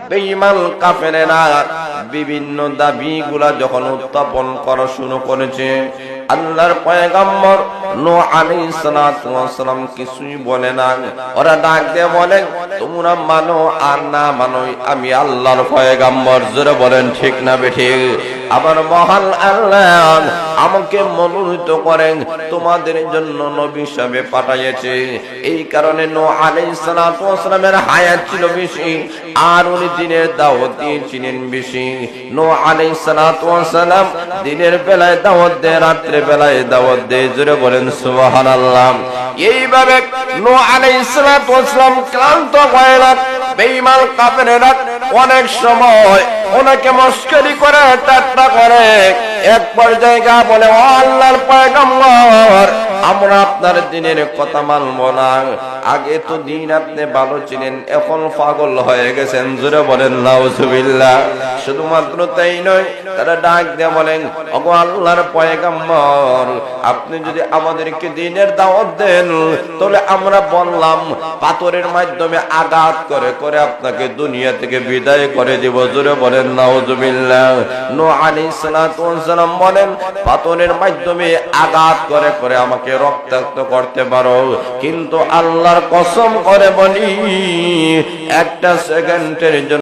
বেঈমান কাফেরেরা বিভিন্ন দাবিগুলা যখন উত্থাপন করা শুরু করেছে, আল্লাহর পয়গম্বর নূহ আলাইহিস সালাতু ওয়াস সালাম কিছুই বলে না। ওরা ডাক দিয়ে বলে, তোমরা মানো আর না মানো, আমি আল্লাহর পয়গম্বর। জোরে বলেন ঠিক না বেঠিক? আবার মহান আল্লাহ আমাকে মনোনীত করেন তোমাদের জন্য নবী হিসেবে পাঠিয়েছে। এই কারণে নূহ আলাইহিস সালাতু ওয়াস সালামের হায়াত ছিল বেশি, আর উনি দিনের দাওয়াত দিয়েছিলেন বেশি। নূহ আলাইহিস সালাতু ওয়াস সালাম দিনের বেলায় দাওয়াত দেয়, রাত্রে বেলায় দাওয়াত দেয়। জোরে বলেন সুবহানাল্লাহ। এইভাবে নূহ আলাইহিস সালাতু ওয়াস সালাম ক্লান্ত হয়ে গেলেন। বেঈমান কাফেরেরা অনেক সময় ওনাকে মস্করি করে, ঠাট্টা করে। এক পর্যায়ে বলে, ও আল্লাহর পয়গম্বর, আমরা আপনার দিনের কথা মানব না। আগে তো দিন আপনি ভালো ছিলেন, এখন পাগল হয়ে গেছেন। জোরে বলেন নাউজুবিল্লাহ। শুধুমাত্র তাই নয়, তারা ডাক দিয়ে বলেন, ওগো আল্লাহর পয়গম্বর, আপনি যদি আমাদেরকে দিনের দাওয়াত দেন, তাহলে আমরা বললাম পাথরের মাধ্যমে আঘাত করে করে আপনাকে দুনিয়া থেকে বিদায় করে দিব। জোরে বলেন নাউজুবিল্লাহ। নূহ আলাইহিস সালাতু ওয়াস সালাম বলেন, পাথরের মাধ্যমে আঘাত করে করে আমাকে রক্তাক্ত করতে পারো, কিন্তু আল্লাহর কসম করে বলি, একটা সেকেন্ডের জন্য